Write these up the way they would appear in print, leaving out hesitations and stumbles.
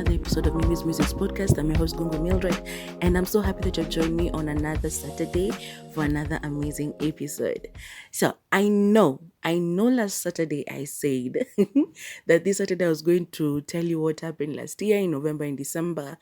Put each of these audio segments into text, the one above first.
another episode of Musings podcast. I'm your host Gungo Mildred, and I'm so happy that you've joined me on another Saturday for another amazing episode. So I know last Saturday I said that this Saturday I was going to tell you what happened last year in November and December,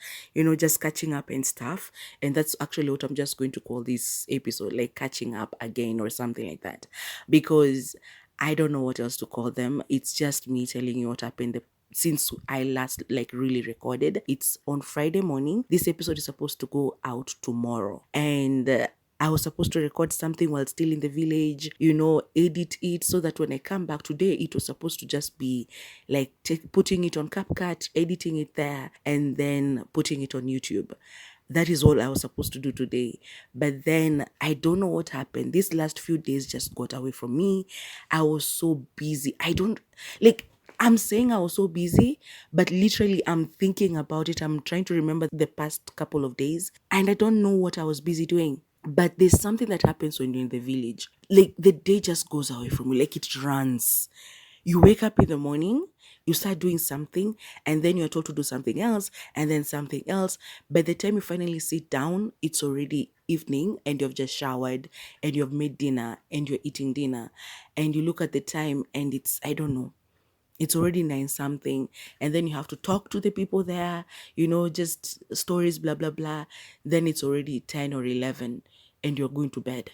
just catching up and stuff. And that's actually what I'm just going to call this episode, like catching up again or something like that. Because I don't know what else to call them. It's just me telling you what happened since I last really recorded. It's on Friday morning. This episode is supposed to go out tomorrow. And I was supposed to record something while still in the village, edit it so that when I come back today, it was supposed to just be like putting it on CapCut, editing it there, and then putting it on YouTube. That is all I was supposed to do today. But then I don't know what happened. These last few days just got away from me. I was so busy. I'm saying I was so busy, but literally I'm thinking about it. I'm trying to remember the past couple of days, and I don't know what I was busy doing. But there's something that happens when you're in the village. Like the day just goes away from you, like it runs. You wake up in the morning, you start doing something, and then you're told to do something else, and then something else. By the time you finally sit down, it's already evening, and you've just showered, and you've made dinner, and you're eating dinner. And you look at the time, and it's, I don't know, it's already 9 something, and then you have to talk to the people there, just stories, blah blah blah. Then it's already 10 or 11 and you're going to bed.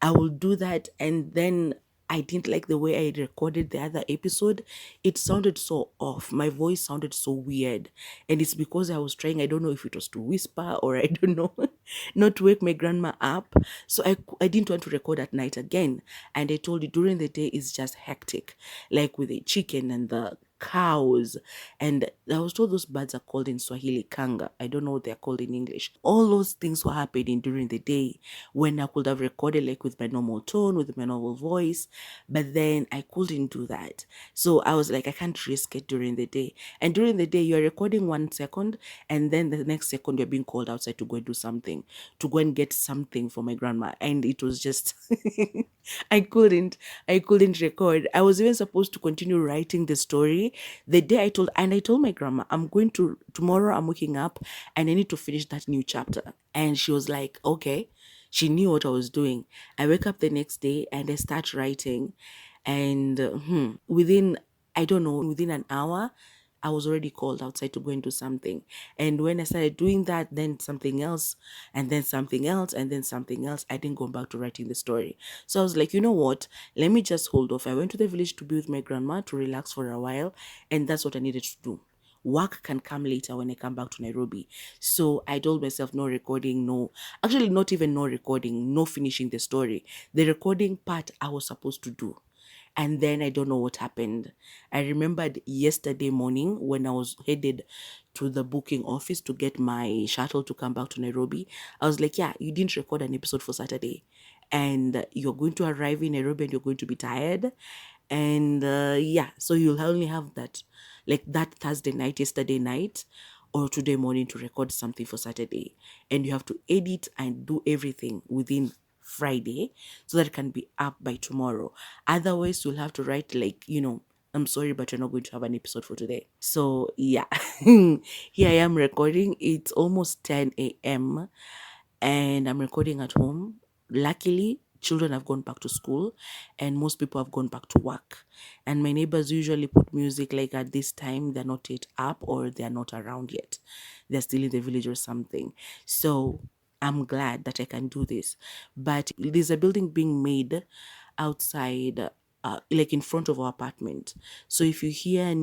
I will do that, and then I didn't like the way I recorded the other episode. It sounded so off. My voice sounded so weird. And it's because I was trying, I don't know if it was to whisper or I don't know, not to wake my grandma up. So I didn't want to record at night again. And I told you during the day it's just hectic, like with the chicken and the cows. And I was told those birds are called in Swahili kanga. I don't know what they're called in English. All those things were happening during the day when I could have recorded like with my normal tone, with my normal voice, but then I couldn't do that. So I was like, I can't risk it during the day. And during the day, you're recording 1 second, and then the next second you're being called outside to go and do something, to go and get something for my grandma. And it was just I couldn't record. I was even supposed to continue writing the story the day I told my grandma, tomorrow I'm waking up and I need to finish that new chapter. And she was like, okay. She knew what I was doing. I wake up the next day and I start writing. And within an hour, I was already called outside to go and do something. And when I started doing that, then something else, and then something else, and then something else, I didn't go back to writing the story. So I was like, you know what? Let me just hold off. I went to the village to be with my grandma to relax for a while. And that's what I needed to do. Work can come later when I come back to Nairobi. So I told myself no recording, not even no recording, no finishing the story. The recording part I was supposed to do. And then I don't know what happened. I remembered yesterday morning when I was headed to the booking office to get my shuttle to come back to Nairobi. I was like, yeah, you didn't record an episode for Saturday. And you're going to arrive in Nairobi and you're going to be tired. And so you'll only have that, like that Thursday night, yesterday night, or today morning to record something for Saturday. And you have to edit and do everything within Friday so that it can be up by tomorrow. Otherwise, you'll have to write I'm sorry, but you're not going to have an episode for today. So yeah, here I am recording. It's almost 10 a.m. and I'm recording at home. Luckily, children have gone back to school and most people have gone back to work. And my neighbors usually put music like at this time. They're not yet up or they're not around yet. They're still in the village or something. So I'm glad that I can do this. But there's a building being made outside, like in front of our apartment. So if you hear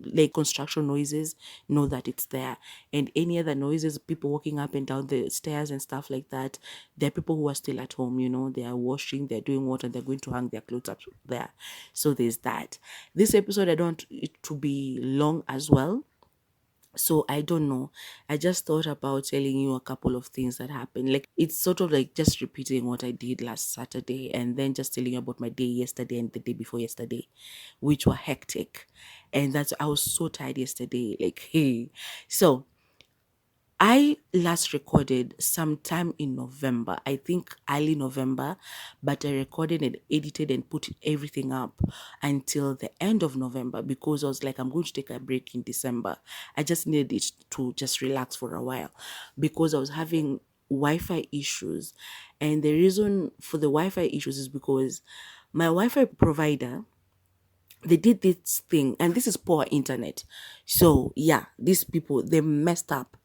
like construction noises, know that it's there. And any other noises, people walking up and down the stairs and stuff like that, there are people who are still at home, they are washing, they're doing what, and they're going to hang their clothes up there. So there's that. This episode, I don't want it to be long as well. So I don't know. I just thought about telling you a couple of things that happened. Like it's sort of like just repeating what I did last Saturday and then just telling you about my day yesterday and the day before yesterday, which were hectic. And I was so tired yesterday. Like, hey. So I last recorded sometime in November, I think early November, but I recorded and edited and put everything up until the end of November because I was like, I'm going to take a break in December. I just needed it to just relax for a while because I was having Wi-Fi issues. And the reason for the Wi-Fi issues is because my Wi-Fi provider, they did this thing, and this is poor internet. So yeah, these people, they messed up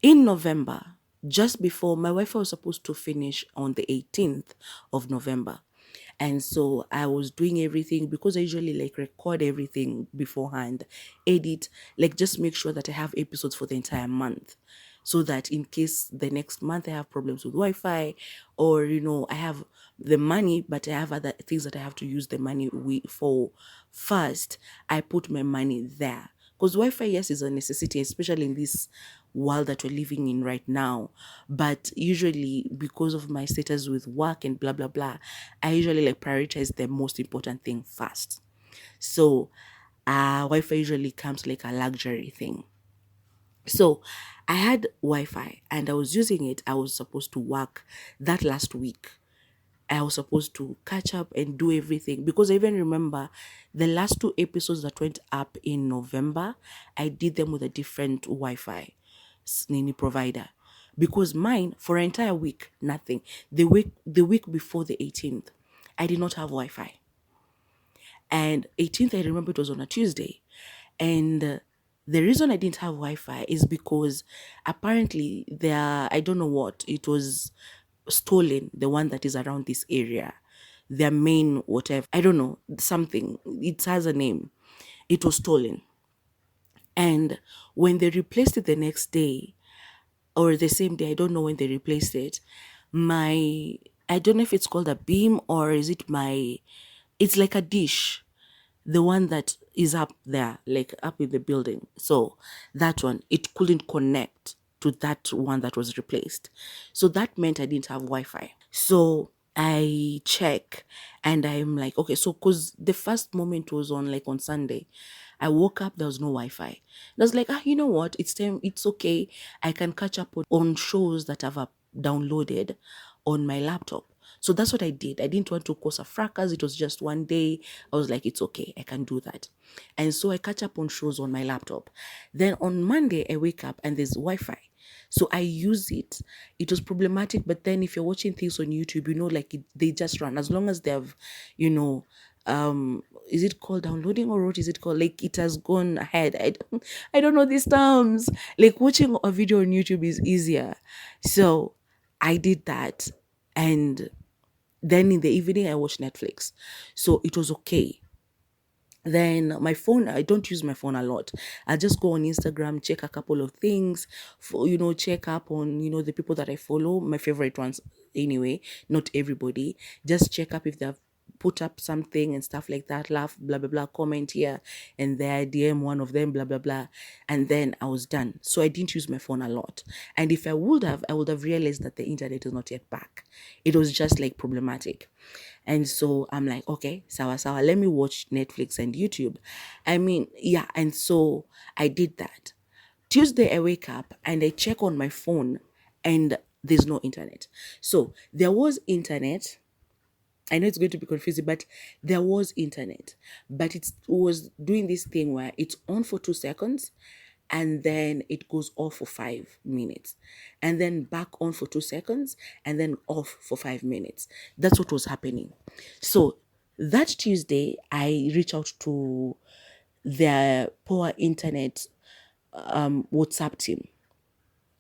in November, just before my Wi-Fi was supposed to finish on the 18th of November. And so I was doing everything because I usually like record everything beforehand, edit, like just make sure that I have episodes for the entire month. So that in case the next month I have problems with Wi-Fi, or I have the money, but I have other things that I have to use the money for first, I put my money there. Because Wi-Fi, yes, is a necessity, especially in this world that we're living in right now. But usually, because of my status with work and blah, blah, blah, I usually like prioritize the most important thing first. So, Wi-Fi usually comes like a luxury thing. So, I had Wi-Fi and I was using it. I was supposed to work that last week. I was supposed to catch up and do everything because I even remember the last two episodes that went up in November, I did them with a different Wi-Fi Nini provider because mine for an entire week, nothing. The week before the 18th, I did not have Wi-Fi. And 18th, I remember it was on a Tuesday. And the reason I didn't have Wi-Fi is because apparently I don't know what, it was stolen, the one that is around this area. Their main whatever, I don't know, something. It has a name. It was stolen. And when they replaced it the next day, or the same day, I don't know when they replaced it, I don't know if it's called a beam or is it it's like a dish, the one that is up there, like up in the building. So that one, it couldn't connect to that one that was replaced. So that meant I didn't have Wi-Fi. So I check and I'm like, okay, so because the first moment was on Sunday. I woke up, there was no Wi-Fi. And I was like, you know what? It's time, it's okay. I can catch up on shows that I've downloaded on my laptop. So that's what I did. I didn't want to cause a fracas. It was just one day. I was like, it's okay. I can do that. And so I catch up on shows on my laptop. Then on Monday, I wake up and there's Wi-Fi. So I use it. It was problematic, but then if you're watching things on YouTube, they just run as long as they have, is it called downloading or what is it called? Like it has gone ahead. I don't know these terms. Like watching a video on YouTube is easier. So I did that. And then in the evening, I watched Netflix. So it was okay. Then my phone, I don't use my phone a lot. I just go on Instagram, check a couple of things, check up on, the people that I follow, my favorite ones anyway, not everybody. Just check up if they've put up something and stuff like that, laugh, blah, blah, blah, comment here and there, DM one of them, blah, blah, blah. And then I was done. So I didn't use my phone a lot. And if I would have realized that the internet is not yet back. It was just like problematic. And so I'm like, okay, sawa, let me watch Netflix and YouTube. I mean, yeah. And so I did that. Tuesday, I wake up and I check on my phone and there's no internet. So there was internet. I know it's going to be confusing, but there was internet. But it was doing this thing where it's on for 2 seconds and then it goes off for 5 minutes and then back on for 2 seconds and then off for 5 minutes. That's what was happening. So that Tuesday, I reached out to their poor internet WhatsApp team.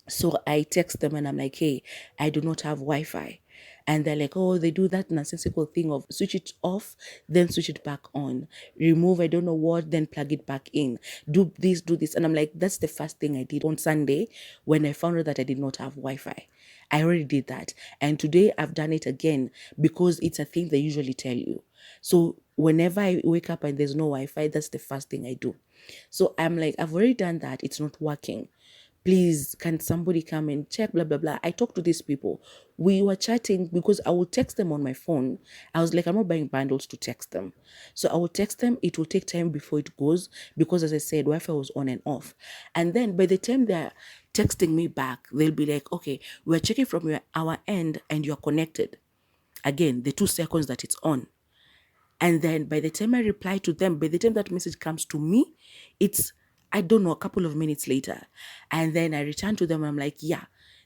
So I text them and I'm like, hey, I do not have Wi-Fi. And they're like, oh, they do that nonsensical thing of switch it off, then switch it back on. Remove, I don't know what, then plug it back in. Do this. And I'm like, that's the first thing I did on Sunday when I found out that I did not have Wi-Fi. I already did that. And today I've done it again because it's a thing they usually tell you. So whenever I wake up and there's no Wi-Fi, that's the first thing I do. So I'm like, I've already done that. It's not working. please, can somebody come and check, blah, blah, blah. I talked to these people. We were chatting because I would text them on my phone. I was like, I'm not buying bundles to text them. So I would text them. It will take time before it goes because, as I said, Wi-Fi was on and off. And then by the time they're texting me back, they'll be like, okay, we're checking from our end and you're connected. Again, the 2 seconds that it's on. And then by the time I reply to them, by the time that message comes to me, it's, I don't know, a couple of minutes later. And then I return to them. I'm like, yeah,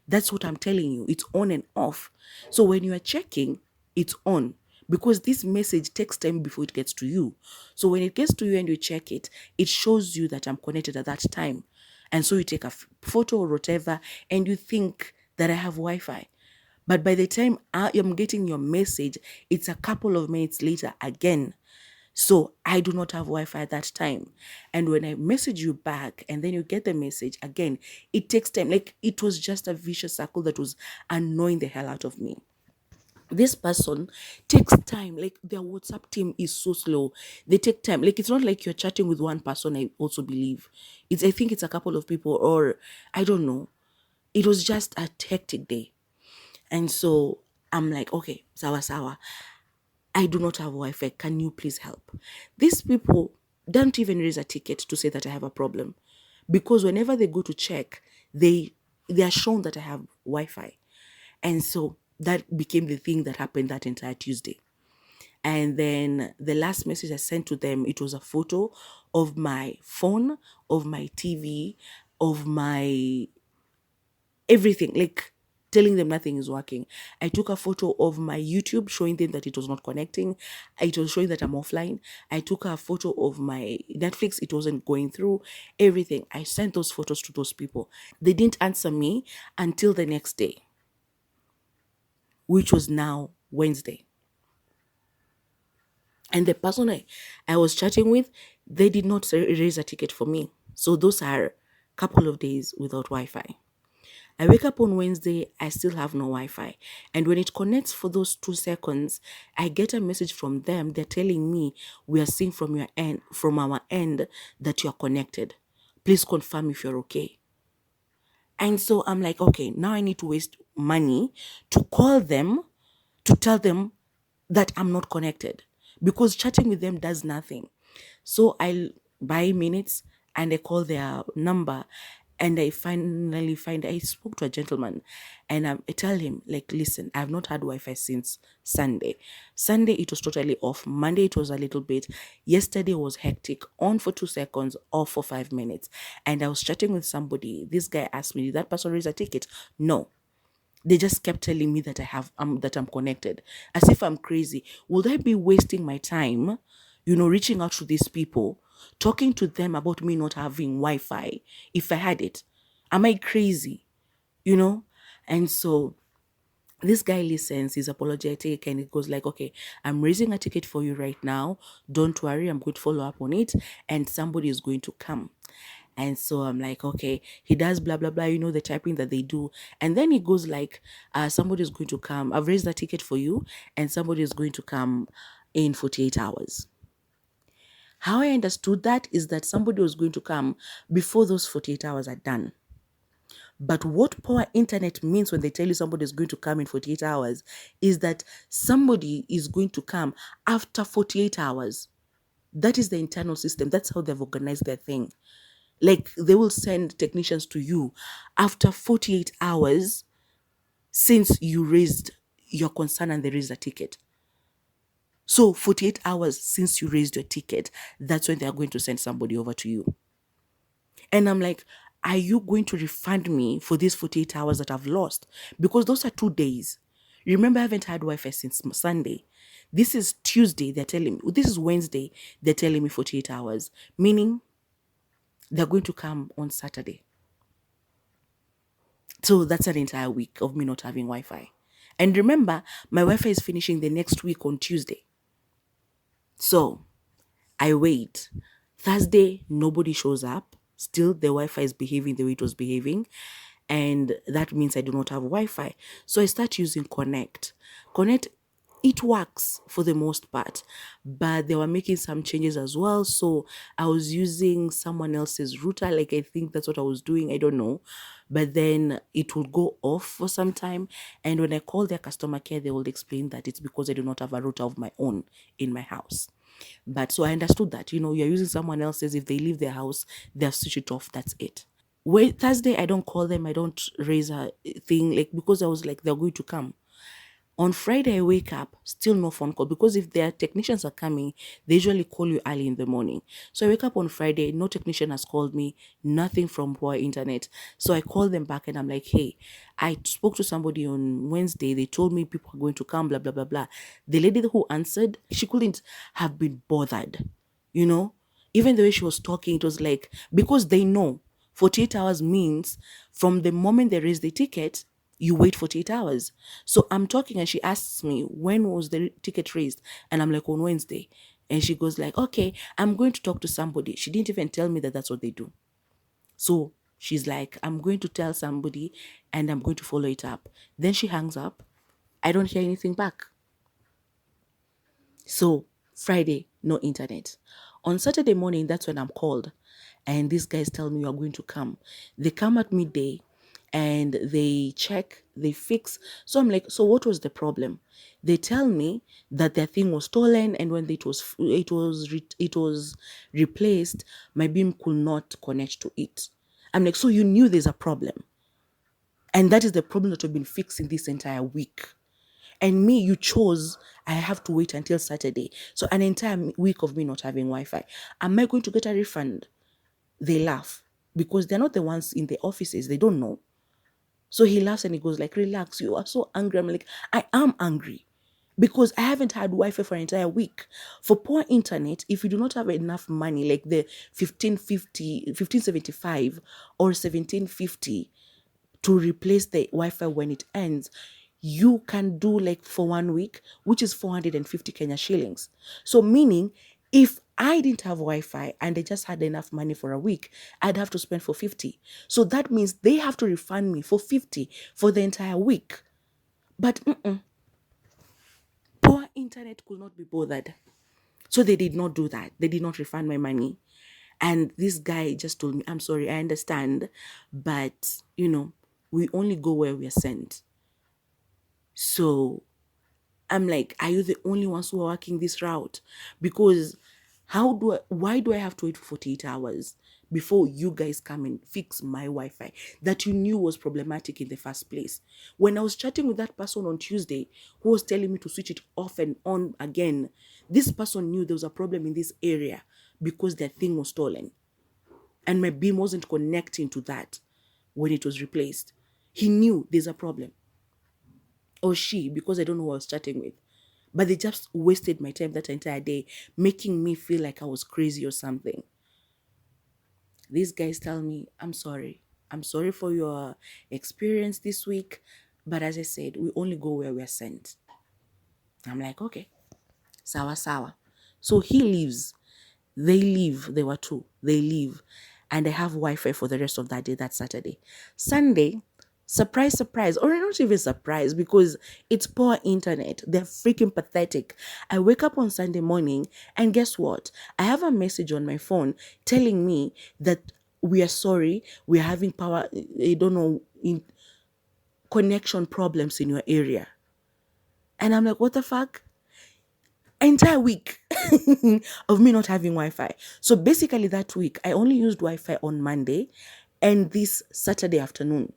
that's what I'm telling you. It's on and off. So when you are checking, it's on because this message takes time before it gets to you. So when it gets to you and you check it, it shows you that I'm connected at that time. And so you take a photo or whatever, and you think that I have Wi-Fi. But by the time I am getting your message, it's a couple of minutes later again. So I do not have Wi-Fi at that time. And when I message you back and then you get the message again, it takes time. Like it was just a vicious circle that was annoying the hell out of me. This person takes time. Like their WhatsApp team is so slow. They take time. Like it's not like you're chatting with one person, I also believe. I think it's a couple of people, or I don't know. It was just a hectic day. And so I'm like, okay, sawa sawa. I do not have Wi-Fi. Can you please help? These people don't even raise a ticket to say that I have a problem. Because whenever they go to check, they are shown that I have Wi-Fi. And so that became the thing that happened that entire Tuesday. And then the last message I sent to them, it was a photo of my phone, of my TV, of my everything, like telling them nothing is working. I took a photo of my YouTube showing them that it was not connecting. It was showing that I'm offline. I took a photo of my Netflix. It wasn't going through. Everything. I sent those photos to those people. They didn't answer me until the next day, which was now Wednesday. And the person I was chatting with, they did not raise a ticket for me. So those are a couple of days without Wi-Fi. I wake up on Wednesday, I still have no Wi-Fi. And when it connects for those 2 seconds, I get a message from them. They're telling me, we are seeing from our end that you're connected. Please confirm if you're okay. And so I'm like, okay, now I need to waste money to call them to tell them that I'm not connected because chatting with them does nothing. So I buy minutes and I call their number, and I finally I spoke to a gentleman, and I tell him, like, listen, I've not had Wi-Fi since Sunday. Sunday it was totally off. Monday it was a little bit. Yesterday was hectic. On for 2 seconds, off for 5 minutes. And I was chatting with somebody. This guy asked me, did that person raise a ticket? No. They just kept telling me that that I'm connected, as if I'm crazy. Would I be wasting my time, reaching out to these people, talking to them about me not having Wi-Fi if I had it? Am I crazy? And so this guy listens, he's apologetic, and he goes like, okay, I'm raising a ticket for you right now. Don't worry, I'm going to follow up on it, and somebody is going to come. And so I'm like, okay, he does blah, blah, blah, the typing that they do. And then he goes like, somebody is going to come. I've raised a ticket for you, and somebody is going to come in 48 hours. How I understood that is that somebody was going to come before those 48 hours are done. But what poor internet means when they tell you somebody is going to come in 48 hours is that somebody is going to come after 48 hours. That is the internal system. That's how they've organized their thing. Like they will send technicians to you after 48 hours since you raised your concern and they raised a ticket. So 48 hours since you raised your ticket, that's when they are going to send somebody over to you. And I'm like, are you going to refund me for these 48 hours that I've lost? Because those are 2 days. Remember, I haven't had Wi-Fi since Sunday. This is Tuesday, they're telling me. This is Wednesday, they're telling me 48 hours. Meaning, they're going to come on Saturday. So that's an entire week of me not having Wi-Fi. And remember, my Wi-Fi is finishing the next week on Tuesday. So I wait. Thursday, nobody shows up. Still, the Wi-Fi is behaving the way it was behaving. And that means I do not have Wi-Fi. So I start using Connect. Connect, it works for the most part, but they were making some changes as well. So I was using someone else's router. Like, I think that's what I was doing. I don't know. But then it would go off for some time. And when I call their customer care, they will explain that it's because I do not have a router of my own in my house. But so I understood that, you're using someone else's. If they leave their house, they'll switch it off. That's it. Wait, Thursday, I don't call them. I don't raise a thing, like, because I was like, they're going to come. On Friday, I wake up, still no phone call, because if their technicians are coming, they usually call you early in the morning. So I wake up on Friday, no technician has called me, nothing from Poor Internet. So I call them back and I'm like, hey, I spoke to somebody on Wednesday. They told me people are going to come, blah, blah, blah, blah. The lady who answered, she couldn't have been bothered, you know? Even the way she was talking, it was like, because they know 48 hours means from the moment they raise the ticket, you wait 48 hours. So I'm talking and she asks me, when was the ticket raised? And I'm like, on Wednesday. And she goes like, okay, I'm going to talk to somebody. She didn't even tell me that that's what they do. So she's like, I'm going to tell somebody and I'm going to follow it up. Then she hangs up. I don't hear anything back. So Friday, no internet. On Saturday morning, that's when I'm called. And these guys tell me, you're going to come. They come at midday and they check, they fix. So I'm like, so what was the problem? They tell me that their thing was stolen, and when it was replaced, my beam could not connect to it. I'm like, so you knew there's a problem, and that is the problem that we've been fixing this entire week. And me, you chose, I have to wait until Saturday. So an entire week of me not having Wi-Fi. Am I going to get a refund? They laugh because they're not the ones in the offices. They don't know. So he laughs and he goes like, relax, you are so angry. I'm like, I am angry because I haven't had Wi-Fi for an entire week. For Poor Internet, if you do not have enough money, like the 1575 or 1750 to replace the Wi-Fi when it ends, you can do like for 1 week, which is 450 Kenya shillings. So meaning, if I didn't have Wi-Fi and I just had enough money for a week, I'd have to spend for 50. So that means they have to refund me for 50 for the entire week. But Poor Internet could not be bothered. So they did not do that. They did not refund my money. And this guy just told me, I'm sorry, I understand, but, we only go where we are sent. So I'm like, are you the only ones who are working this route? Because why do I have to wait for 48 hours before you guys come and fix my Wi-Fi that you knew was problematic in the first place? When I was chatting with that person on Tuesday who was telling me to switch it off and on again, this person knew there was a problem in this area because their thing was stolen. And my beam wasn't connecting to that when it was replaced. He knew there's a problem. Or she, because I don't know who I was chatting with. But they just wasted my time that entire day, making me feel like I was crazy or something. These guys tell me, I'm sorry. I'm sorry for your experience this week. But as I said, we only go where we're sent. I'm like, okay, sawa sawa. So he leaves. They leave. They were two. They leave. And I have Wi-Fi for the rest of that day, that Saturday. Sunday, surprise, surprise, or not even surprise, because it's Poor Internet. They're freaking pathetic. I wake up on Sunday morning and guess what? I have a message on my phone telling me that we are sorry, we're having power, I don't know, in connection problems in your area. And I'm like, what the fuck? Entire week of me not having Wi-Fi. So basically that week, I only used Wi-Fi on Monday and this Saturday afternoon.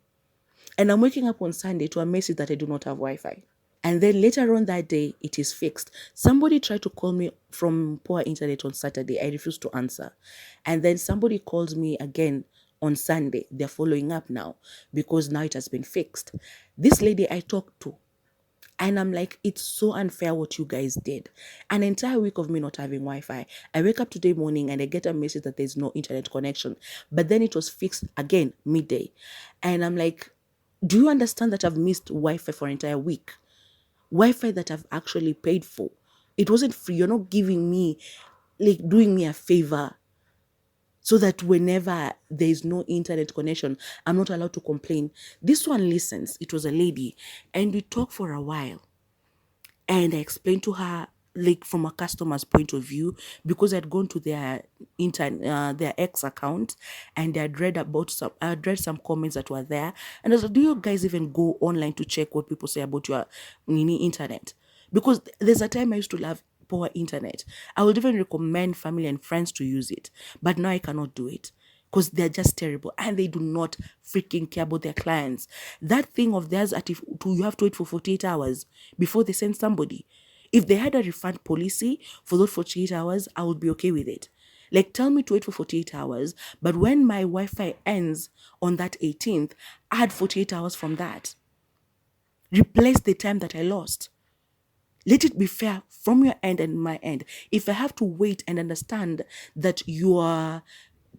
And I'm waking up on Sunday to a message that I do not have Wi-Fi. And then later on that day, it is fixed. Somebody tried to call me from Poor Internet on Saturday. I refused to answer. And then somebody calls me again on Sunday. They're following up now because now it has been fixed. This lady I talked to, and I'm like, it's so unfair what you guys did. An entire week of me not having Wi-Fi. I wake up today morning and I get a message that there's no internet connection. But then it was fixed again midday. And I'm like, do you understand that I've missed Wi-Fi for an entire week? Wi-Fi that I've actually paid for. It wasn't free. You're not giving me, like, doing me a favor so that whenever there is no internet connection, I'm not allowed to complain. This one listens. It was a lady. And we talked for a while. And I explained to her, like from a customer's point of view, because I'd gone to their X account, and I'd read some comments that were there, and I was like, do you guys even go online to check what people say about your internet? Because there's a time I used to love poor internet. I would even recommend family and friends to use it, but now I cannot do it because they're just terrible and they do not freaking care about their clients. That thing of theirs that you have to wait for 48 hours before they send somebody. If they had a refund policy for those 48 hours, I would be okay with it. Like, tell me to wait for 48 hours, but when my Wi-Fi ends on that 18th, add 48 hours from that. Replace the time that I lost. Let it be fair from your end and my end. If I have to wait and understand that your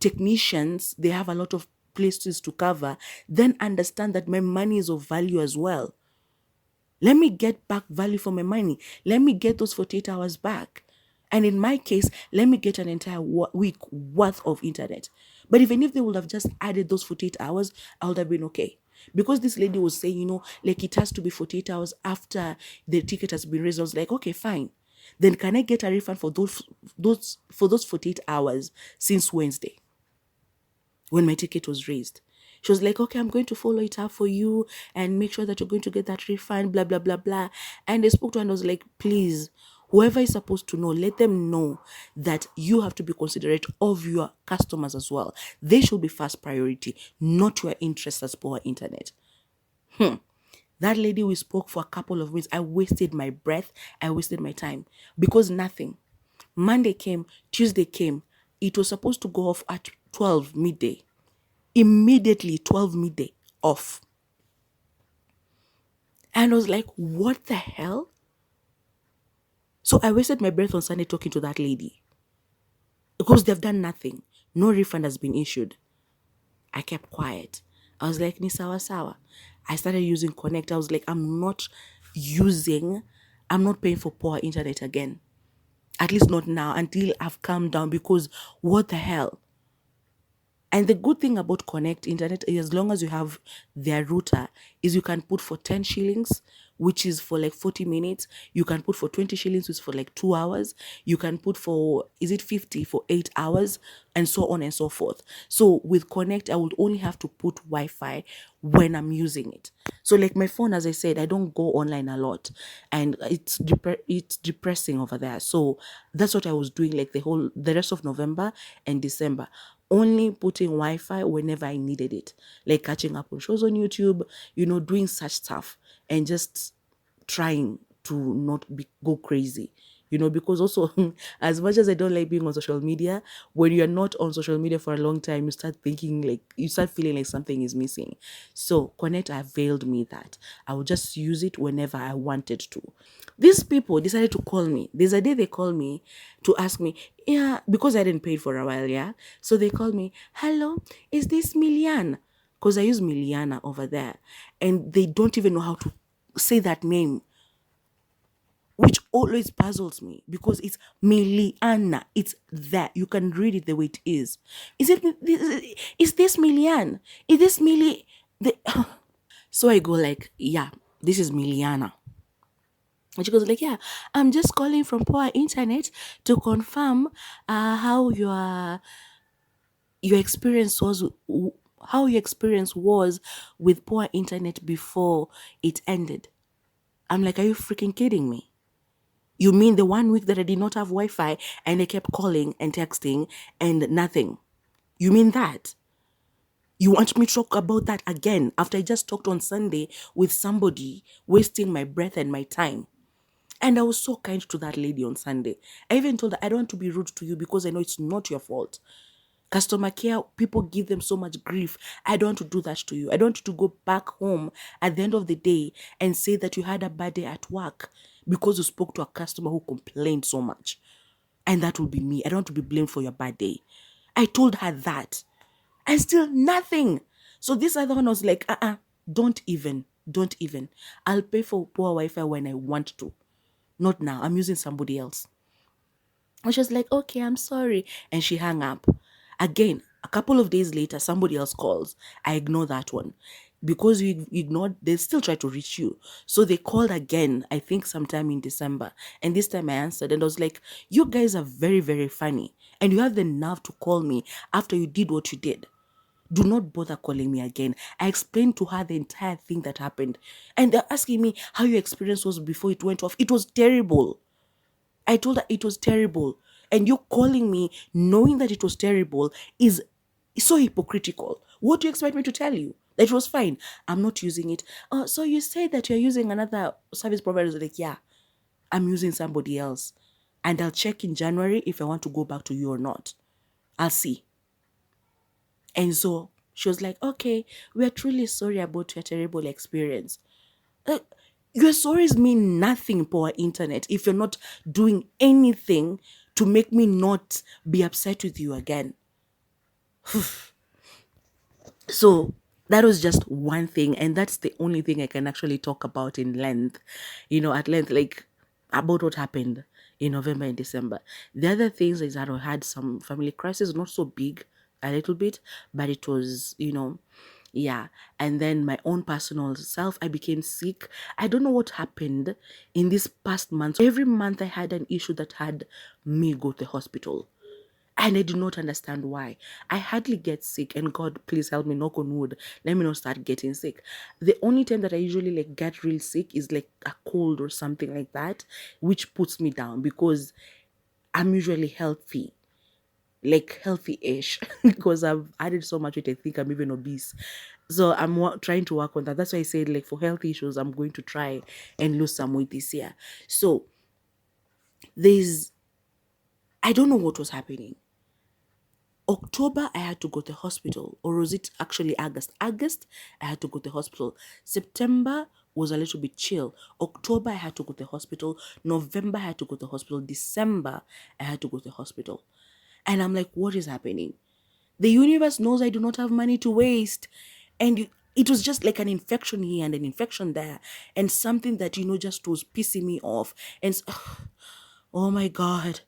technicians, they have a lot of places to cover, then understand that my money is of value as well. Let me get back value for my money. Let me get those 48 hours back. And in my case, let me get an entire week worth of internet. But even if they would have just added those 48 hours, I would have been okay. Because this lady was saying, like it has to be 48 hours after the ticket has been raised. I was like, okay, fine. Then can I get a refund for those 48 hours since Wednesday when my ticket was raised? She was like, okay, I'm going to follow it up for you and make sure that you're going to get that refund, blah, blah, blah, blah. And I spoke to her and I was like, please, whoever is supposed to know, let them know that you have to be considerate of your customers as well. They should be first priority, not your interests as poor internet. That lady, we spoke for a couple of minutes. I wasted my breath. I wasted my time because nothing. Monday came, Tuesday came. It was supposed to go off at 12 midday. Immediately 12 midday off. And I was like, what the hell? So I wasted my breath on Sunday talking to that lady because they've done nothing. No refund has been issued. I kept quiet. I was like, ni sawa sawa. I started using Connect. I was like, I'm not paying for poor internet again. At least not now until I've calmed down, because what the hell? And the good thing about Connect Internet is, as long as you have their router, is you can put for 10 shillings, which is for like 40 minutes. You can put for 20 shillings, which is for like 2 hours. You can put for, is it 50 for 8 hours, and so on and so forth. So with Connect, I would only have to put Wi-Fi when I'm using it. So like my phone, as I said, I don't go online a lot, and it's depressing over there. So that's what I was doing like the rest of November and December, only putting Wi-Fi whenever I needed it, like catching up on shows on YouTube, doing such stuff, and just trying to not go crazy. Because also, as much as I don't like being on social media, when you're not on social media for a long time, you start feeling like something is missing. So Connect availed me that. I would just use it whenever I wanted to. These people decided to call me. There's a day they called me to ask me, yeah, because I didn't pay it for a while, yeah? So they called me, hello, is this Milian? Because I use Miliana over there. And they don't even know how to say that name, which always puzzles me, because it's Miliana. It's that. You can read it the way it is. Is this Milian? Is this Mili? So I go like, yeah, this is Miliana. And she goes like, yeah, I'm just calling from poor internet to confirm how your experience was, how your experience was with poor internet before it ended. I'm like, are you freaking kidding me? You mean the 1 week that I did not have Wi-Fi and I kept calling and texting and nothing? You mean that? You want me to talk about that again after I just talked on Sunday with somebody, wasting my breath and my time? And I was so kind to that lady on Sunday. I even told her, I don't want to be rude to you because I know it's not your fault. Customer care, people give them so much grief. I don't want to do that to you. I don't want you to go back home at the end of the day and say that you had a bad day at work because you spoke to a customer who complained so much. And that will be me. I don't want to be blamed for your bad day. I told her that. And still nothing. So this other one was like, don't even. I'll pay for poor Wi-Fi when I want to. Not now. I'm using somebody else. And she was like, okay, I'm sorry. And she hung up. Again, a couple of days later, somebody else calls. I ignore that one. because you ignored, they still try to reach you. So they called again, I think sometime in December. And this time I answered and I was like, you guys are very, very funny. And you have the nerve to call me after you did what you did. Do not bother calling me again. I explained to her the entire thing that happened. And they're asking me how your experience was before it went off. It was terrible. I told her it was terrible. And you calling me knowing that it was terrible is so hypocritical. What do you expect me to tell you? That it was fine. I'm not using it. So you say that you're using another service provider. I was like, yeah, I'm using somebody else. And I'll check in January if I want to go back to you or not. I'll see. And so she was like, okay, we're truly sorry about your terrible experience. Uh, your stories mean nothing for internet if you're not doing anything to make me not be upset with you again. So that was just one thing, and that's the only thing I can actually talk about in length, at length, like about what happened in November and December. The other things is that I had some family crisis, not so big, a little bit, but it was, yeah. And then my own personal self, I became sick. I don't know what happened in this past month. Every month I had an issue that had me go to the hospital. And I do not understand why. I hardly get sick, and God, please help me, knock on wood. Let me not start getting sick. The only time that I usually get real sick is like a cold or something like that, which puts me down because I'm usually healthy, like healthy-ish, because I've added so much weight. I think I'm even obese. So I'm trying to work on that. That's why I said, like, for health issues, I'm going to try and lose some weight this year. So I don't know what was happening. October, I had to go to the hospital, or was it actually August? August, I had to go to the hospital. September was a little bit chill. October, I had to go to the hospital. November, I had to go to the hospital. December, I had to go to the hospital. And I'm like, what is happening? The universe knows I do not have money to waste. And it was just like an infection here and an infection there. And something that, just was pissing me off. And oh my God.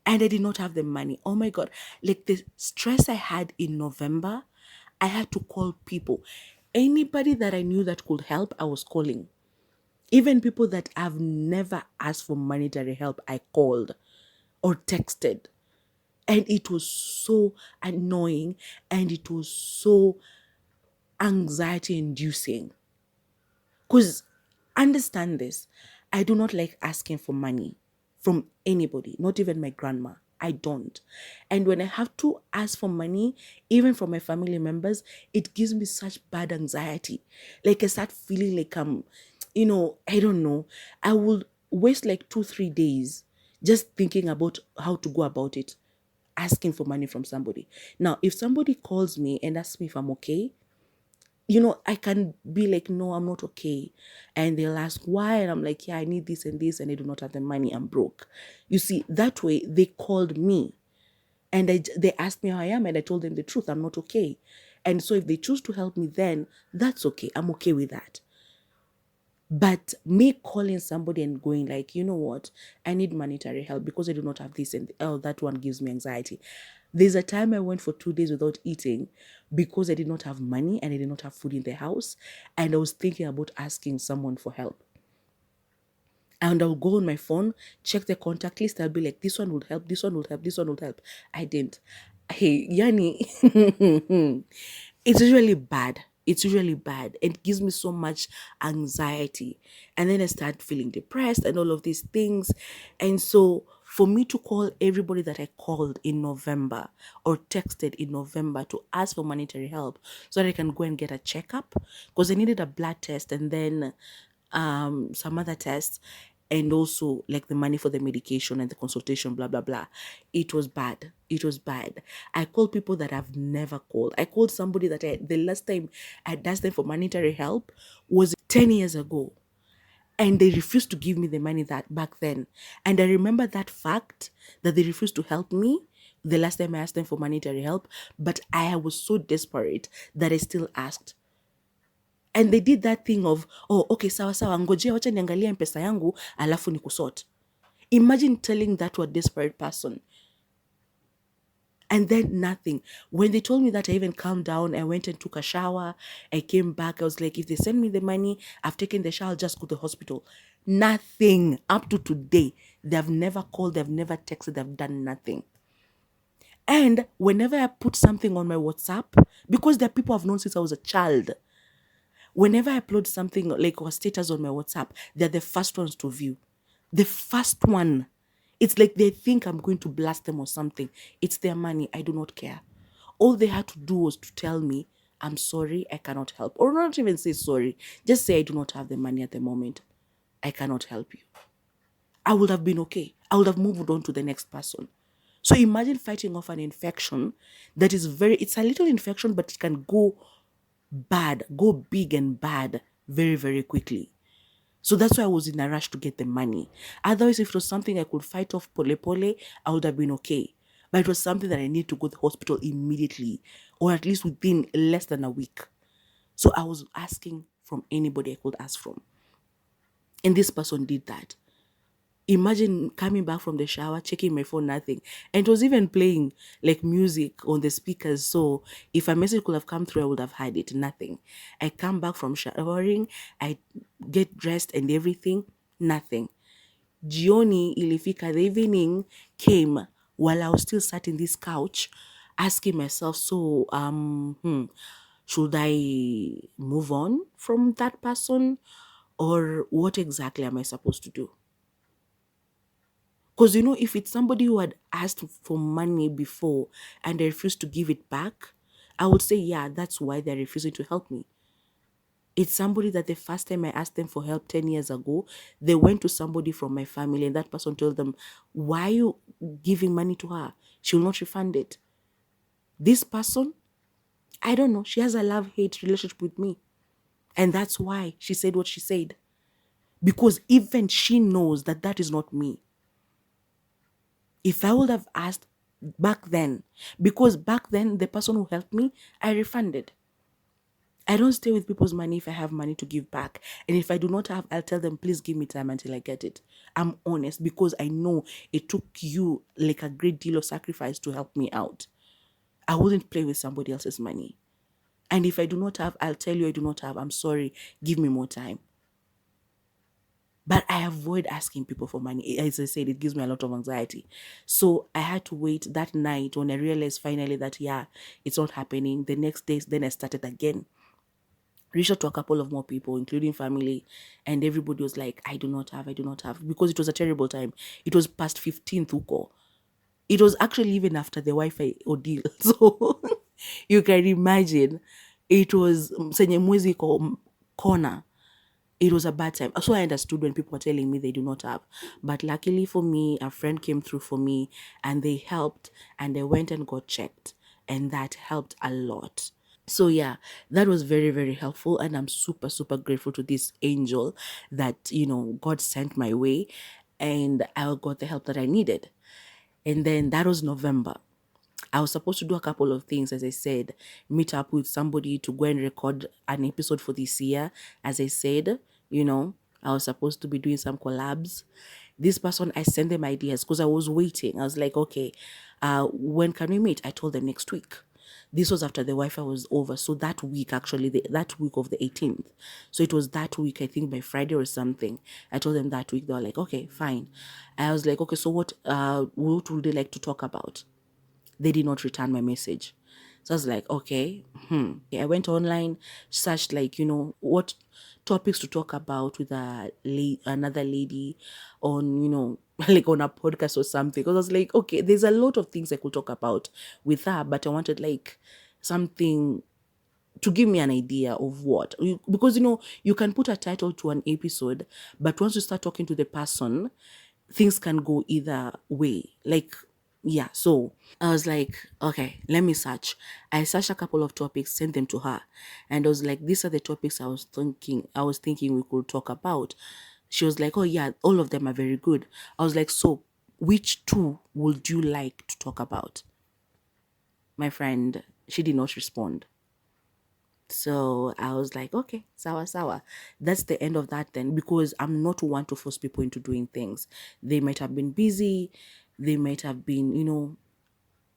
And I did not have the money. Oh my God. Like the stress I had in November, I had to call people. Anybody that I knew that could help, I was calling. Even people that I've never asked for monetary help, I called or texted. And it was so annoying and it was so anxiety inducing. Because understand this, I do not like asking for money from anybody, not even my grandma. I don't. And when I have to ask for money, even from my family members, it gives me such bad anxiety. Like I start feeling like I don't know. I will waste like 2-3 days just thinking about how to go about it, asking for money from somebody. Now, if somebody calls me and asks me if I'm okay, I can be like, no, I'm not okay. And they'll ask why. And I'm like, yeah, I need this and this, and I do not have the money. I'm broke. You see, that way they called me and they asked me how I am. And I told them the truth. I'm not okay. And so if they choose to help me, then that's okay. I'm okay with that. But me calling somebody and going like, you know what, I need monetary help because I do not have this, and that one gives me anxiety. There's a time I went for 2 days without eating because I did not have money and I did not have food in the house. And I was thinking about asking someone for help. And I'll go on my phone, check the contact list. I'll be like, this one would help, this one would help, this one would help. I didn't. Hey, Yani, it's usually bad. It's usually bad. It gives me so much anxiety. And then I start feeling depressed and all of these things. And so for me to call everybody that I called in November or texted in November to ask for monetary help so that I can go and get a checkup, because I needed a blood test and then some other tests, and also like the money for the medication and the consultation, blah, blah, blah. It was bad. It was bad. I called people that I've never called. I called somebody that the last time I asked them for monetary help was 10 years ago. And they refused to give me the money that back then. And I remember that fact that they refused to help me the last time I asked them for monetary help. But I was so desperate that I still asked. And they did that thing of, oh, okay, sawa sawa, ngojea wacha niangalia mpesa yangu, alafu nikusort. Imagine telling that to a desperate person. And then nothing. When they told me that, I even calmed down. I went and took a shower. I came back. I was like, if they send me the money, I've taken the shower, I'll just go to the hospital. Nothing. Up to today. They've never called, they've never texted, they've done nothing. And whenever I put something on my WhatsApp, because there are people I've known since I was a child, whenever I upload something like a status on my WhatsApp, they're the first ones to view. The first one. It's like they think I'm going to blast them or something. It's their money. I do not care. All they had to do was to tell me, I'm sorry, I cannot help. Or not even say sorry. Just say I do not have the money at the moment. I cannot help you. I would have been okay. I would have moved on to the next person. So imagine fighting off an infection that is it's a little infection, but it can go bad, go big and bad very, very quickly. So that's why I was in a rush to get the money. Otherwise, if it was something I could fight off pole pole, I would have been okay. But it was something that I need to go to the hospital immediately, or at least within less than a week. So I was asking from anybody I could ask from. And this person did that. Imagine coming back from the shower, checking my phone, nothing. And it was even playing like music on the speakers. So if a message could have come through, I would have had it. Nothing. I come back from showering, I get dressed and everything, nothing. Jioni ilifika, the evening came while I was still sat in this couch, asking myself, so should I move on from that person, or what exactly am I supposed to do? Because, if it's somebody who had asked for money before and they refused to give it back, I would say, yeah, that's why they're refusing to help me. It's somebody that the first time I asked them for help 10 years ago, they went to somebody from my family and that person told them, why are you giving money to her? She will not refund it. This person, I don't know, she has a love-hate relationship with me. And that's why she said what she said. Because even she knows that that is not me. If I would have asked back then, because back then the person who helped me, I refunded. I don't stay with people's money if I have money to give back. And if I do not have, I'll tell them, please give me time until I get it. I'm honest because I know it took you like a great deal of sacrifice to help me out. I wouldn't play with somebody else's money. And if I do not have, I'll tell you I do not have. I'm sorry. Give me more time. But I avoid asking people for money. As I said, it gives me a lot of anxiety. So I had to wait that night when I realized finally that, yeah, it's not happening. The next day, then I started again. Reached out to a couple of more people, including family, and everybody was like, I do not have, because it was a terrible time. It was past 15th Uko. It was actually even after the Wi-Fi ordeal. So you can imagine, it was Senye Mwezi corner. It was a bad time. So I understood when people were telling me they do not have. But luckily for me, a friend came through for me and they helped and they went and got checked. And that helped a lot. So yeah, that was very, very helpful. And I'm super, super grateful to this angel that, God sent my way and I got the help that I needed. And then that was November. I was supposed to do a couple of things, as I said, meet up with somebody to go and record an episode for this year. As I said, I was supposed to be doing some collabs. This person, I sent them ideas because I was waiting. I was like, okay, when can we meet? I told them next week. This was after the Wi-Fi was over. So that week, actually, that week of the 18th. So it was that week, I think by Friday or something. I told them that week. They were like, okay, fine. I was like, okay, so what would they like to talk about? They did not return my message. So I was like, okay. I went online, searched what topics to talk about with another lady on, like on a podcast or something. Because I was like, okay, there's a lot of things I could talk about with her, but I wanted like something to give me an idea of what. Because, you can put a title to an episode, but once you start talking to the person, things can go either way. Like, yeah, so I was like, okay, let me search. I searched a couple of topics, sent them to her. And I was like, these are the topics I was thinking we could talk about. She was like, oh yeah, all of them are very good. I was like, so which two would you like to talk about? My friend, she did not respond. So I was like, okay, sawa. That's the end of that then, because I'm not one to force people into doing things. They might have been busy. They might have been,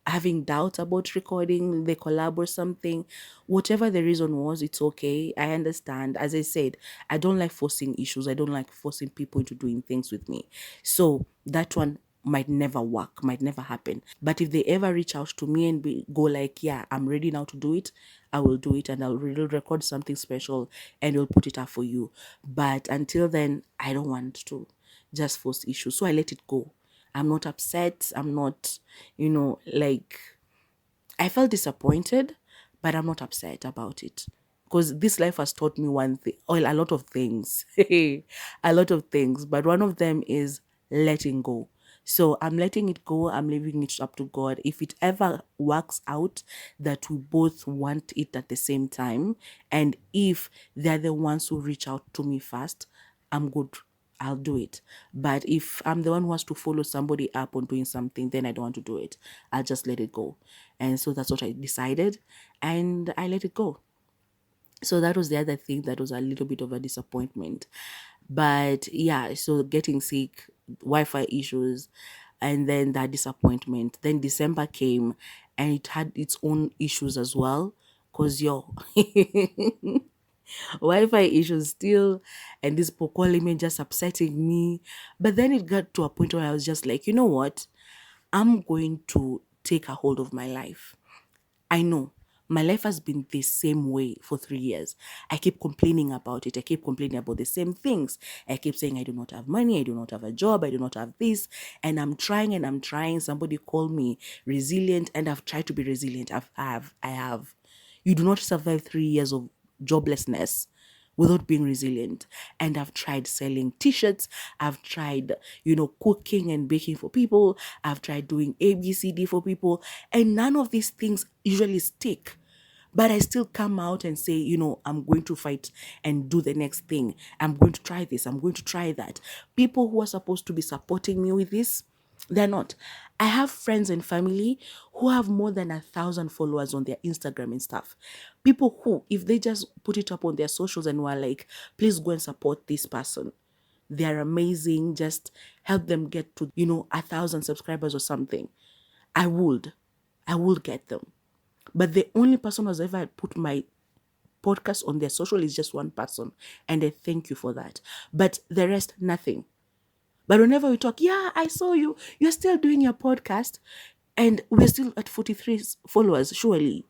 having doubts about recording the collab or something. Whatever the reason was, it's okay. I understand. As I said, I don't like forcing issues. I don't like forcing people into doing things with me. So that one might never work, might never happen. But if they ever reach out to me and go like, yeah, I'm ready now to do it, I will do it, and I'll really record something special and we'll put it up for you. But until then, I don't want to just force issues. So I let it go. I'm not upset. I'm not, like, I felt disappointed, but I'm not upset about it. Because this life has taught me one thing, or a lot of things, a lot of things, but one of them is letting go. So I'm letting it go. I'm leaving it up to God. If it ever works out that we both want it at the same time, and if they're the ones who reach out to me first, I'm good. I'll do it. But if I'm the one who has to follow somebody up on doing something, then I don't want to do it. I'll just let it go. And so that's what I decided, and I let it go. So that was the other thing that was a little bit of a disappointment. But yeah, so getting sick, Wi-Fi issues, and then that disappointment. Then December came and it had its own issues as well. Cause Wi-Fi issues still, and this people calling me just upsetting me. But then it got to a point where I was just like, you know what? I'm going to take a hold of my life. I know my life has been the same way for 3 years. I keep complaining about it. I keep complaining about the same things. I keep saying I do not have money. I do not have a job. I do not have this. And I'm trying and I'm trying. Somebody called me resilient, and I've tried to be resilient. I have. You do not survive 3 years of joblessness without being resilient. And I've tried selling t-shirts. I've tried, cooking and baking for people. I've tried doing ABCD for people. And none of these things usually stick. But I still come out and say, I'm going to fight and do the next thing. I'm going to try this. I'm going to try that. People who are supposed to be supporting me with this, they're not. I have friends and family who have more than 1,000 followers on their Instagram and stuff. People who, if they just put it up on their socials and were like, please go and support this person, they're amazing, just help them get to, 1,000 subscribers or something. I would get them. But the only person who's ever put my podcast on their social is just one person. And I thank you for that. But the rest, nothing. But whenever we talk, yeah, I saw you. You're still doing your podcast. And we're still at 43 followers, surely.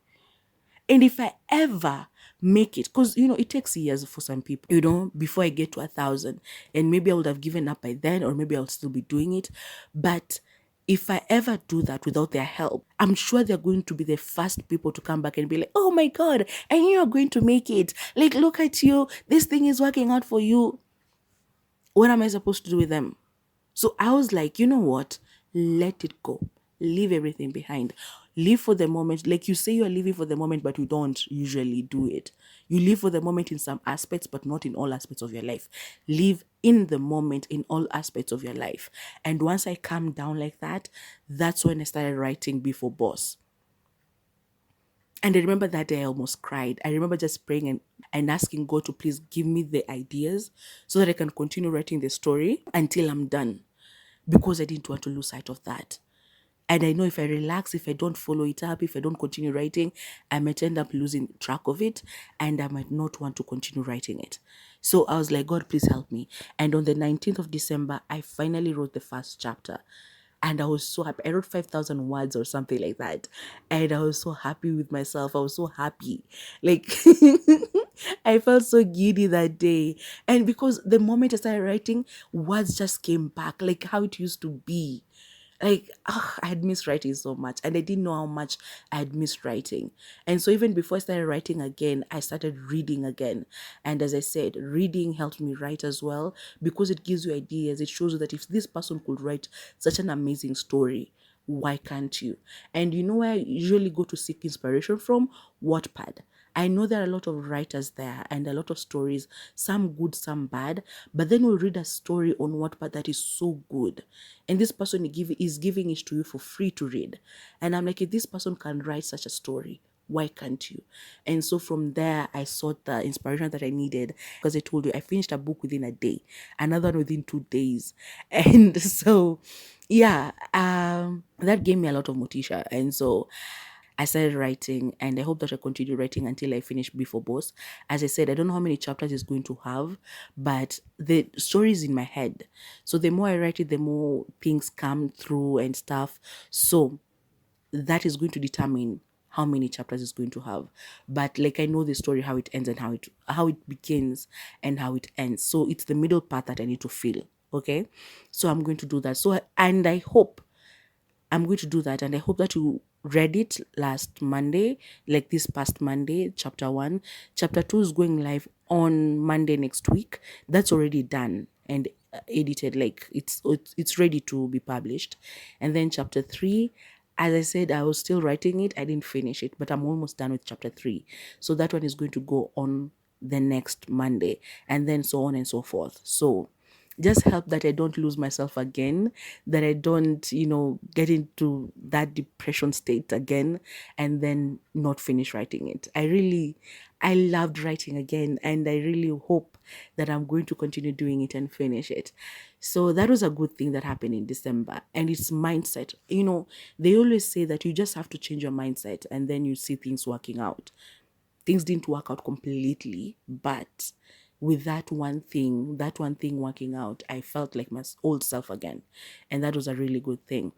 And if I ever make it, because, it takes years for some people, before I get to 1,000. And maybe I would have given up by then, or maybe I'll still be doing it. But if I ever do that without their help, I'm sure they're going to be the first people to come back and be like, oh my God, I knew you're going to make it. Like, look at you. This thing is working out for you. What am I supposed to do with them? So I was like, you know what? Let it go. Leave everything behind. Live for the moment. Like you say you're living for the moment, but you don't usually do it. You live for the moment in some aspects, but not in all aspects of your life. Live in the moment in all aspects of your life. And once I calmed down like that, that's when I started writing Before Boss. And I remember that day I almost cried. I remember just praying and asking God to please give me the ideas so that I can continue writing the story until I'm done, because I didn't want to lose sight of that. And I know if I relax, if I don't follow it up, if I don't continue writing, I might end up losing track of it, and I might not want to continue writing it. So I was like, God, please help me. And on the 19th of December, I finally wrote the first chapter. And I was so happy. I wrote 5,000 words or something like that. And I was so happy with myself. I was so happy. Like, I felt so giddy that day. And because the moment I started writing, words just came back, like how it used to be. Like, I had missed writing so much, and I didn't know how much I had missed writing. And so even before I started writing again, I started reading again. And as I said, reading helped me write as well, because it gives you ideas. It shows you that if this person could write such an amazing story, why can't you? And you know where I usually go to seek inspiration from? Wattpad. I know there are a lot of writers there and a lot of stories, some good, some bad, but then we read a story on Wattpad that is so good. And this person is giving it to you for free to read. And I'm like, if this person can write such a story, why can't you? And so from there, I sought the inspiration that I needed, because I told you I finished a book within a day, another one within 2 days. And so Yeah, that gave me a lot of motivation, and so I started writing, and I hope that I continue writing until I finish Before Boss. As I said, I don't know how many chapters it's going to have, but the story is in my head. So the more I write it, the more things come through and stuff. So that is going to determine how many chapters it's going to have. But like, I know the story, how it ends and how it begins and how it ends. So it's the middle part that I need to fill. Okay, so I'm going to do that. So, and I hope I'm going to do that, and I hope that you read it last Monday, like this past Monday, chapter one. Chapter two is going live on Monday next week. That's already done and edited, like it's ready to be published. And then chapter three, as I said, I was still writing it. I didn't finish it, but I'm almost done with chapter three. So that one is going to go on the next Monday, and then so on and so forth. So just help that I don't lose myself again, that I don't, get into that depression state again and then not finish writing it. I loved writing again, and I really hope that I'm going to continue doing it and finish it. So that was a good thing that happened in December. And it's mindset. They always say that you just have to change your mindset and then you see things working out. Things didn't work out completely, but with that one thing working out, I felt like my old self again. And that was a really good thing.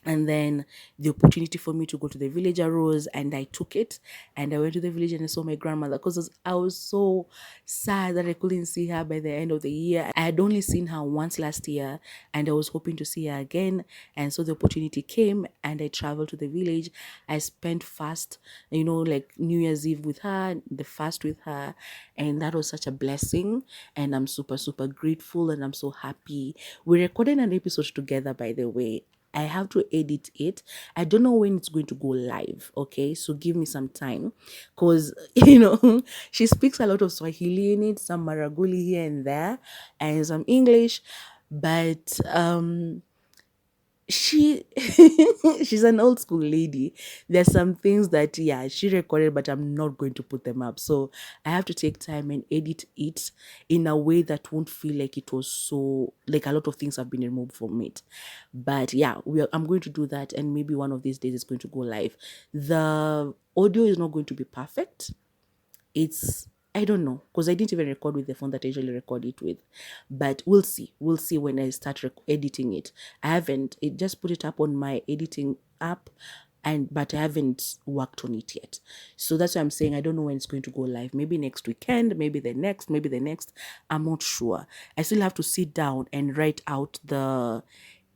And then the opportunity for me to go to the village arose, and I took it, and I went to the village and I saw my grandmother, because I was so sad that I couldn't see her by the end of the year. I had only seen her once last year, and I was hoping to see her again. And so the opportunity came, and I traveled to the village. I spent fast, like New Year's Eve with her, the fast with her, and that was such a blessing. And I'm super, super grateful, and I'm so happy. We recorded an episode together, by the way. I have to edit it. I don't know when it's going to go live. Okay, so give me some time, because she speaks a lot of Swahili in it, some Maraguli here and there, and some English, but she she's an old school lady. There's some things that, yeah, she recorded, but I'm not going to put them up. So I have to take time and edit it in a way that won't feel like it was so, like, a lot of things have been removed from it. But yeah, I'm going to do that, and maybe one of these days it's going to go live. The audio is not going to be perfect. It's, I don't know, because I didn't even record with the phone that I usually record it with. But we'll see when I start editing it. I haven't it just put it up on my editing app, but I haven't worked on it yet. So that's why I'm saying I don't know when it's going to go live. Maybe next weekend, maybe the next. I'm not sure. I still have to sit down and write out the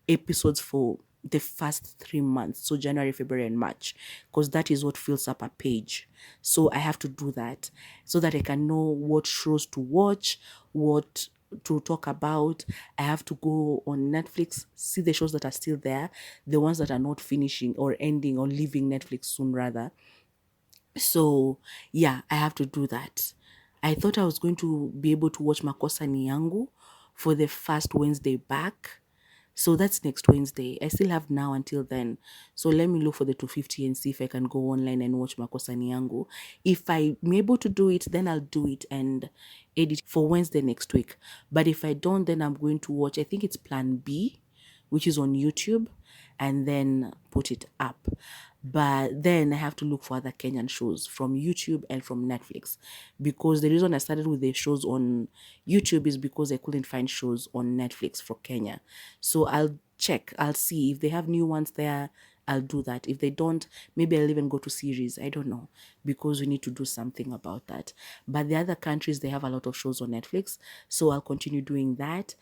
episodes for the first 3 months, so January, February, and March, because that is what fills up a page. So I have to do that so that I can know what shows to watch, what to talk about. I have to go on Netflix, see the shows that are still there, the ones that are not finishing or ending or leaving Netflix soon, rather. So yeah, I have to do that. I thought I was going to be able to watch Makosa ni Yangu for the first Wednesday back. So that's next Wednesday. I still have now until then. So let me look for the 250 and see if I can go online and watch Makosa ni Yangu. If I'm able to do it, then I'll do it and edit for Wednesday next week. But if I don't, then I'm going to watch, I think it's Plan B, which is on YouTube, and then put it up. But then I have to look for other Kenyan shows from YouTube and from Netflix, because the reason I started with the shows on YouTube is because I couldn't find shows on Netflix for Kenya. So I'll see if they have new ones there. I'll do that. If they don't, maybe I'll even go to series. I don't know, because we need to do something about that. But the other countries, they have a lot of shows on Netflix. So I'll continue doing that.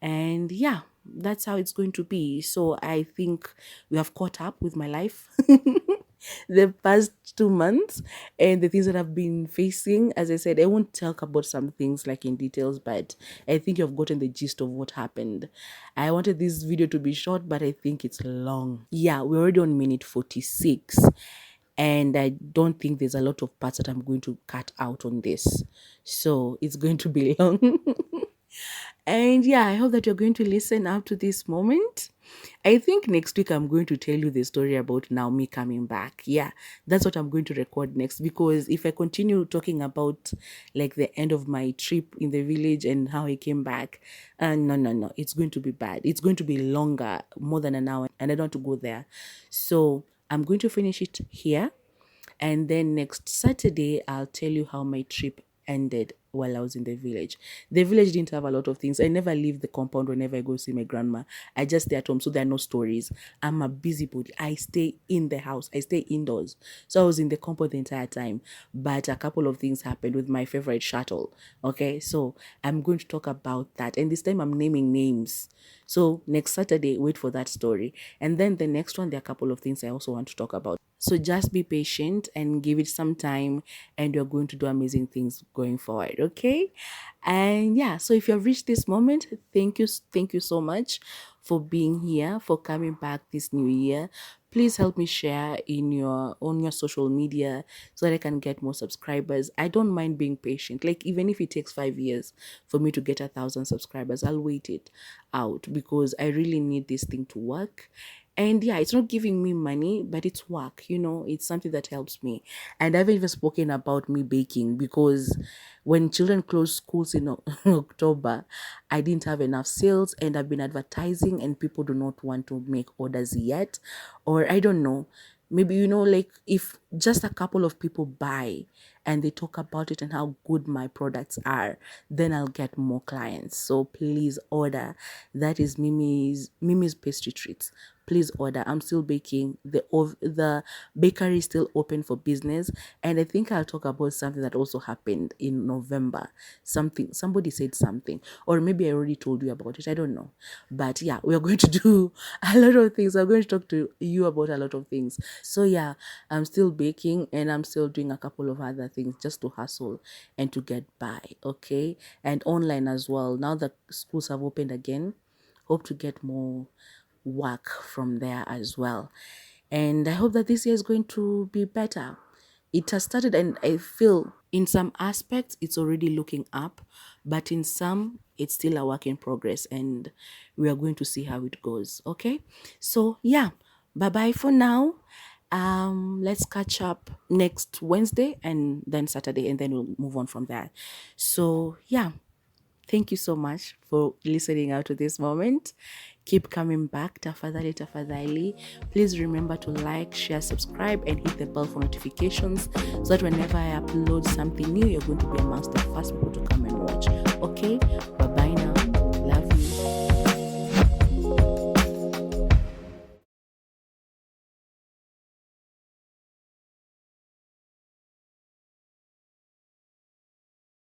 And yeah, that's how it's going to be. So I think we have caught up with my life the past 2 months and the things that I've been facing. As I said, I won't talk about some things like in details, but I think you've gotten the gist of what happened. I wanted this video to be short, but I think it's long. Yeah, we're already on minute 46. And I don't think there's a lot of parts that I'm going to cut out on this. So it's going to be long. And yeah, I hope that you're going to listen up to this moment. I think next week I'm going to tell you the story about Naomi coming back. Yeah, that's what I'm going to record next, because if I continue talking about like the end of my trip in the village and how I came back, no, it's going to be bad. It's going to be longer, more than an hour, and I don't want to go there. So I'm going to finish it here. And then next Saturday, I'll tell you how my trip ended while I was in the village. The village didn't have a lot of things. I never leave the compound whenever I go see my grandma. I just stay at home, so there are no stories. I'm a busybody. I stay in the house. I stay indoors. So I was in the compound the entire time. But a couple of things happened with my favorite shuttle. Okay, so I'm going to talk about that. And this time I'm naming names. So next Saturday, wait for that story. And then the next one, there are a couple of things I also want to talk about. So just be patient and give it some time, and you're going to do amazing things going forward. Okay. And yeah, so if you have reached this moment, thank you so much for being here, for coming back this new year. Please help me share on your social media so that I can get more subscribers. I don't mind being patient. Like, even if it takes 5 years for me to get 1,000 subscribers, I'll wait it out, because I really need this thing to work. And yeah, it's not giving me money, but it's work, it's something that helps me. And I haven't even spoken about me baking, because when children close schools in October, I didn't have enough sales, and I've been advertising and people do not want to make orders yet. Or I don't know. Maybe, like, if just a couple of people buy and they talk about it and how good my products are, then I'll get more clients. So please order. That is Mimi's pastry treats. Please order. I'm still baking. The bakery is still open for business. And I think I'll talk about something that also happened in November. Somebody said something, or maybe I already told you about it. I don't know. But yeah, we are going to do a lot of things. I'm going to talk to you about a lot of things. So yeah, I'm still baking, and I'm still doing a couple of other things just to hustle and to get by. Okay. And online as well. Now that schools have opened again, hope to get more work from there as well. And I hope that this year is going to be better. It has started, and I feel in some aspects it's already looking up, but in some it's still a work in progress, and we are going to see how it goes. Okay. So yeah, bye bye for now. Let's catch up next Wednesday and then Saturday, and then we'll move on from there. So yeah, thank you so much for listening out to this moment. Keep coming back, tafadhali, tafadhali. Please remember to like, share, subscribe, and hit the bell for notifications, so that whenever I upload something new, you're going to be amongst the first people to come and watch. Okay? Bye-bye.